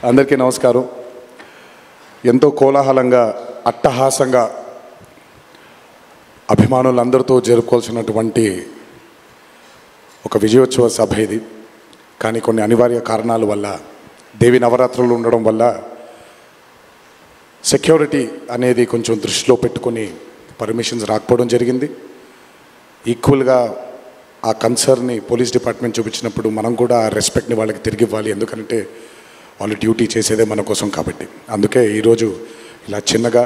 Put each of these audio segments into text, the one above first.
అందరికీ నమస్కారం. ఎంతో కోలాహలంగా అట్టహాసంగా అభిమానులందరితో జరుపుకోవాల్సినటువంటి ఒక విజయోత్సవ సభ ఇది. కానీ కొన్ని అనివార్య కారణాల వల్ల, దేవి నవరాత్రులు ఉండడం వల్ల సెక్యూరిటీ అనేది కొంచెం దృష్టిలో పెట్టుకొని పర్మిషన్స్ రాకపోవడం జరిగింది. ఈక్వల్గా ఆ కన్సర్న్ని పోలీస్ డిపార్ట్మెంట్ చూపించినప్పుడు మనం కూడా ఆ రెస్పెక్ట్ని వాళ్ళకి తిరిగి ఇవ్వాలి. ఎందుకంటే వాళ్ళు డ్యూటీ చేసేదే మన కోసం కాబట్టి. అందుకే ఈరోజు ఇలా చిన్నగా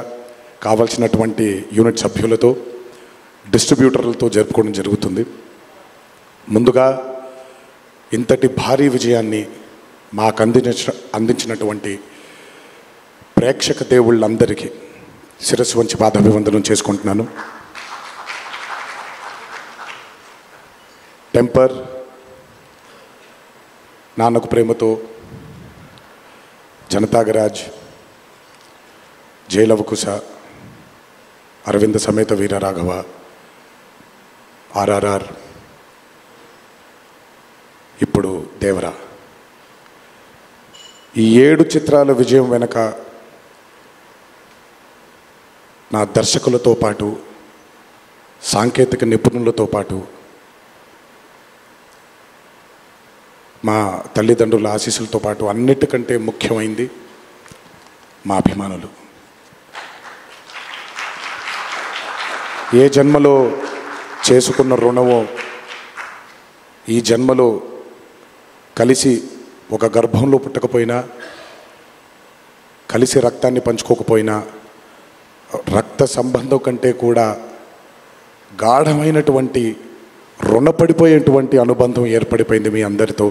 కావాల్సినటువంటి యూనిట్ సభ్యులతో, డిస్ట్రిబ్యూటర్లతో జరుపుకోవడం జరుగుతుంది. ముందుగా ఇంతటి భారీ విజయాన్ని మాకు అందించినటువంటి ప్రేక్షక దేవుళ్ళందరికీ శిరస్సు వంచి పాదాభివందనం చేసుకుంటున్నాను. టెంపర్, నాన్నకు ప్రేమతో, జనతాగరాజ్, జయలవకుశ, అరవింద సమేత వీరరాఘవ, ఆర్ఆర్ఆర్, ఇప్పుడు దేవరా, ఈ 7 చిత్రాల విజయం వెనక నా దర్శకులతో పాటు, సాంకేతిక నిపుణులతో పాటు, మా తల్లిదండ్రుల ఆశీస్సులతో పాటు అన్నిటికంటే ముఖ్యమైంది మా అభిమానులు. ఏ జన్మలో చేసుకున్న రుణమో ఈ జన్మలో కలిసి ఒక గర్భంలో పుట్టకపోయినా, కలిసి రక్తాన్ని పంచుకోకపోయినా, రక్త సంబంధం కంటే కూడా గాఢమైనటువంటి రుణపడిపోయేటువంటి అనుబంధం ఏర్పడిపోయింది మీ అందరితో.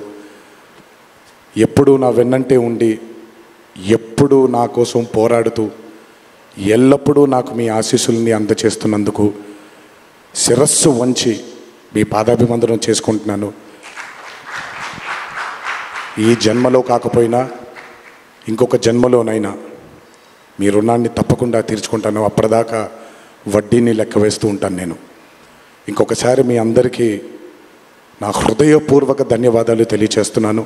ఎప్పుడూ నా వెన్నంటే ఉండి, ఎప్పుడూ నా కోసం పోరాడుతూ, ఎల్లప్పుడూ నాకు మీ ఆశీస్సుల్ని అందచేస్తున్నందుకు శిరస్సు వంచి మీ పాదాభివందనం చేసుకుంటున్నాను. ఈ జన్మలో కాకపోయినా ఇంకొక జన్మలోనైనా మీ రుణాన్ని తప్పకుండా తీర్చుకుంటాను. అప్పటిదాకా వడ్డీని లెక్క వేస్తూ ఉంటాను నేను. ఇంకొకసారి మీ అందరికీ నా హృదయపూర్వక ధన్యవాదాలు తెలియచేస్తున్నాను.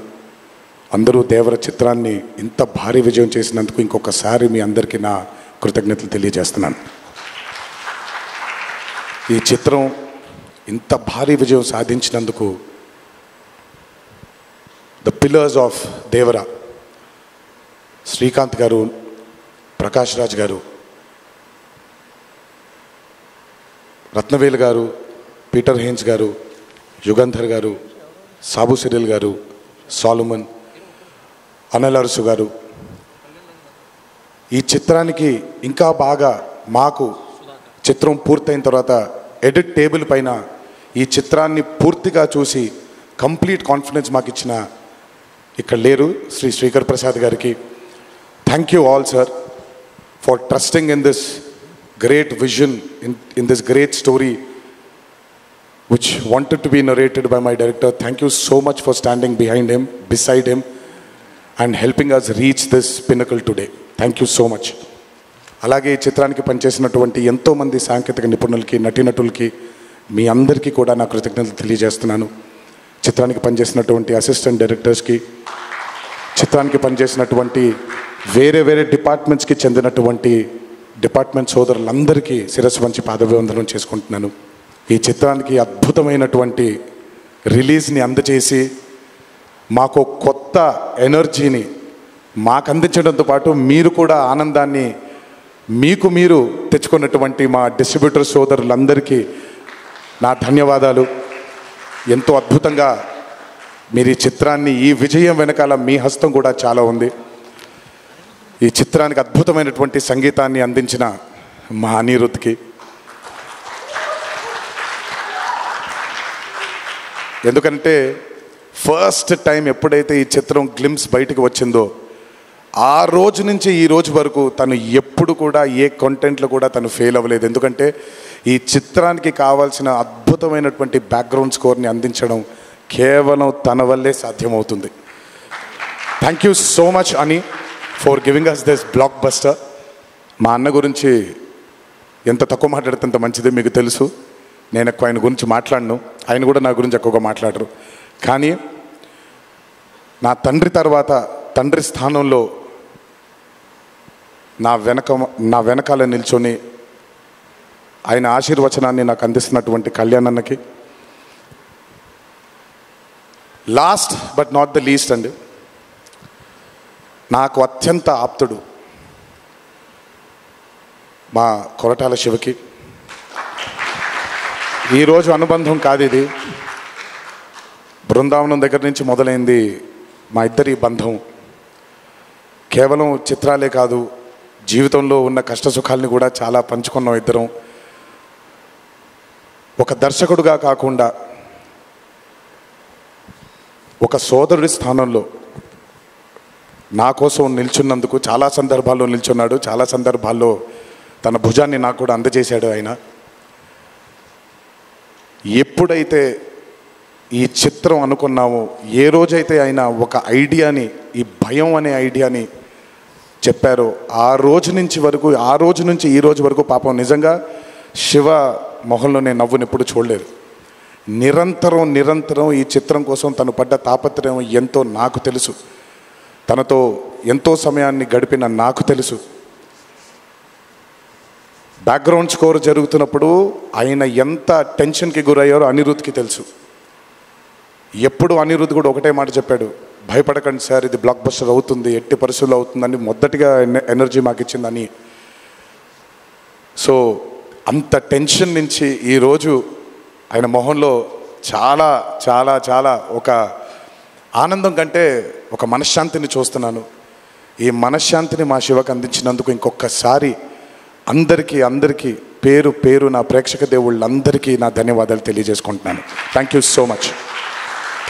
అందరూ దేవర చిత్రాన్ని ఇంత భారీ విజయం చేసినందుకు ఇంకొకసారి మీ అందరికీ నా కృతజ్ఞతలు తెలియజేస్తున్నాను. ఈ చిత్రం ఇంత భారీ విజయం సాధించినందుకు ద పిల్లర్స్ ఆఫ్ దేవర, శ్రీకాంత్ గారు, ప్రకాష్ రాజ్ గారు, రత్నవేల్ గారు, పీటర్ హేన్స్ గారు, యుగంధర్ గారు, సాబు సిరిల్ గారు, సాలుమన్, అనిల్ అరుసు గారు, ఈ చిత్రానికి ఇంకా బాగా మాకు చిత్రం పూర్తయిన తర్వాత ఎడిట్ టేబుల్ పైన ఈ చిత్రాన్ని పూర్తిగా చూసి కంప్లీట్ కాన్ఫిడెన్స్ మాకు ఇచ్చిన, ఇక్కడ లేరు, శ్రీ శ్రీకర్ ప్రసాద్ గారికి thank you all sir for trusting in this great vision, in this great story which wanted to be narrated by my director. Thank you so much for standing behind him, beside him, and helping us reach this pinnacle today. Thank you so much. అలాగే ఈ చిత్రానికి పనిచేసినటువంటి ఎంతోమంది సాంకేతిక నిపుణులకి, నటీనటులకి, మీ అందరికీ కూడా నా కృతజ్ఞతలు తెలియజేస్తున్నాను. చిత్రానికి పనిచేసినటువంటి అసిస్టెంట్ డైరెక్టర్స్కి, చిత్రానికి పనిచేసినటువంటి వేరే వేరే డిపార్ట్మెంట్స్కి చెందినటువంటి డిపార్ట్మెంట్ సోదరులందరికీ శిరస్సు వంచి పాదాభివందనం చేసుకుంటున్నాను. ఈ చిత్రానికి అద్భుతమైనటువంటి రిలీజ్ని అందజేసి మాకు కొత్త ఎనర్జీని మాకు అందించడంతో పాటు మీరు కూడా ఆనందాన్ని మీకు మీరు తెచ్చుకున్నటువంటి మా డిస్ట్రిబ్యూటర్ సోదరులందరికీ నా ధన్యవాదాలు. ఎంతో అద్భుతంగా మీరు ఈ చిత్రాన్ని, ఈ విజయం వెనకాల మీ హస్తం కూడా చాలా ఉంది. ఈ చిత్రానికి అద్భుతమైనటువంటి సంగీతాన్ని అందించిన మా అనిరుద్ధ్కి, ఎందుకంటే ఫస్ట్ టైం ఎప్పుడైతే ఈ చిత్రం గ్లిమ్స్ బయటకు వచ్చిందో ఆ రోజు నుంచి ఈ రోజు వరకు తను ఎప్పుడు కూడా ఏ కంటెంట్లో కూడా తను ఫెయిల్ అవ్వలేదు. ఎందుకంటే ఈ చిత్రానికి కావాల్సిన అద్భుతమైనటువంటి బ్యాక్గ్రౌండ్ స్కోర్ని అందించడం కేవలం తన వల్లే సాధ్యమవుతుంది. థ్యాంక్ యూ సో మచ్ అని for giving us this blockbuster. మా అన్న గురించి ఎంత తక్కువ మాట్లాడితే అంత మంచిది, మీకు తెలుసు. నేను ఎక్కువ ఆయన గురించి మాట్లాడను, ఆయన కూడా నా గురించి ఎక్కువగా మాట్లాడరు. కానీ నా తండ్రి తర్వాత తండ్రి స్థానంలో నా వెనకాల నిల్చొని ఆయన ఆశీర్వచనాన్ని నాకు అందిస్తున్నటువంటి కళ్యాణ్ అన్నకి, last but not the least అండి, నాకు అత్యంత ఆప్తుడు మా కొరటాల శివకి. ఈరోజు అనుబంధం కాదు ఇది, బృందావనం దగ్గర నుంచి మొదలైంది మా ఇద్దరి బంధం. కేవలం చిత్రాలే కాదు, జీవితంలో ఉన్న కష్ట సుఖాలని కూడా చాలా పంచుకున్నాం ఇద్దరం. ఒక దర్శకుడుగా కాకుండా ఒక సోదరుడి స్థానంలో నా కోసం నిల్చున్నందుకు చాలా సందర్భాల్లో నిల్చున్నాడు, చాలా సందర్భాల్లో తన భుజాన్ని నాకు కూడా అందజేశాడు ఆయన. ఎప్పుడైతే ఈ చిత్రం అనుకున్నామో, ఏ రోజైతే ఆయన ఒక ఐడియాని, ఈ భయం అనే ఐడియాని చెప్పారో, ఆ రోజు నుంచి ఈ రోజు వరకు పాపం నిజంగా శివ మొహంలో నేను నవ్వుని ఎప్పుడు చూడలేదు. నిరంతరం ఈ చిత్రం కోసం తను పడ్డ తాపత్రయం ఎంతో నాకు తెలుసు. తనతో ఎంతో సమయాన్ని గడిపిన నాకు తెలుసు. బ్యాక్గ్రౌండ్ స్కోర్ జరుగుతున్నప్పుడు ఆయన ఎంత టెన్షన్కి గురయ్యారో అనిరుద్ధ్కి తెలుసు. ఎప్పుడు అనిరుద్ధ్ కూడా ఒకటే మాట చెప్పాడు, భయపడకండి సార్, ఇది బ్లాక్ బస్టర్ అవుతుంది, ఎట్టి పరిస్థితుల్లో అవుతుందని మొదటిగా ఎనర్జీ మాకు ఇచ్చిందని. సో అంత టెన్షన్ నుంచి ఈరోజు ఆయన మొహంలో చాలా చాలా చాలా ఒక ఆనందం కంటే ఒక మనశ్శాంతిని చూస్తున్నాను. ఈ మనశ్శాంతిని మా శివకు అందించినందుకు ఇంకొకసారి అందరికీ పేరు నా ప్రేక్షక దేవుళ్ళందరికీ నా ధన్యవాదాలు తెలియజేసుకుంటున్నాను. Thank you so much.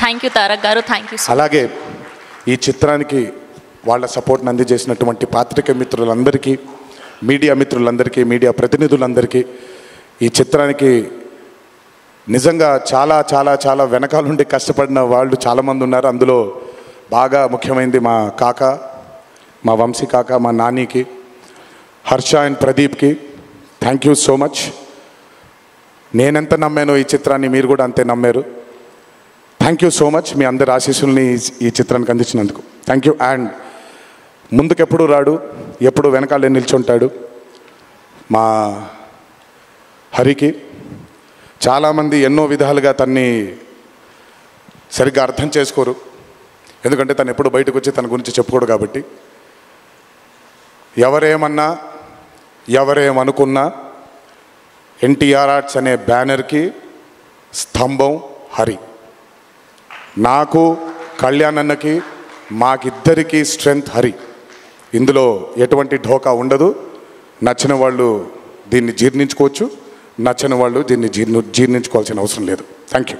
Thank you Tarak గారు, థ్యాంక్ యూ. అలాగే ఈ చిత్రానికి వాళ్ళ సపోర్ట్ని అందజేసినటువంటి పాత్రికేయ మిత్రులందరికీ, మీడియా మిత్రులందరికీ, మీడియా ప్రతినిధులందరికీ, ఈ చిత్రానికి నిజంగా చాలా చాలా చాలా వెనకాలండి కష్టపడిన వాళ్ళు చాలామంది ఉన్నారు. అందులో బాగా ముఖ్యమైనది మా కాక, మా వంశీ కాక, మా నానికి, హర్ష అండ్ ప్రదీప్కి థ్యాంక్ యూ సో మచ్. నేనెంత నమ్మానో ఈ చిత్రాన్ని మీరు కూడా అంతే నమ్మారు. Thank you so much. మీ అందరి ఆశీస్సుల్ని ఈ చిత్రానికి అందించినందుకు థ్యాంక్ యూ. అండ్ ముందుకెప్పుడు రాడు, ఎప్పుడు వెనకాలే నిల్చుంటాడు మా హరికి. చాలామంది ఎన్నో విధాలుగా తన్ని సరిగ్గా అర్థం చేసుకోరు, ఎందుకంటే తను ఎప్పుడు బయటకు వచ్చి తన గురించి చెప్పుకోడు కాబట్టి. ఎవరేమన్నా ఎవరేమనుకున్నా ఎన్టీఆర్ ఆర్ట్స్ అనే బ్యానర్కి స్తంభం హరి. నాకు, కళ్యాణ్ అన్నకి, మాకిద్దరికీ స్ట్రెంగ్త్ హరి. ఇందులో ఎటువంటి ఢోకా ఉండదు. నచ్చిన వాళ్ళు దీన్ని జీర్ణించుకోవచ్చు, నచ్చని వాళ్ళు దీన్ని జీర్ణించుకోవాల్సిన అవసరం లేదు. Thank you.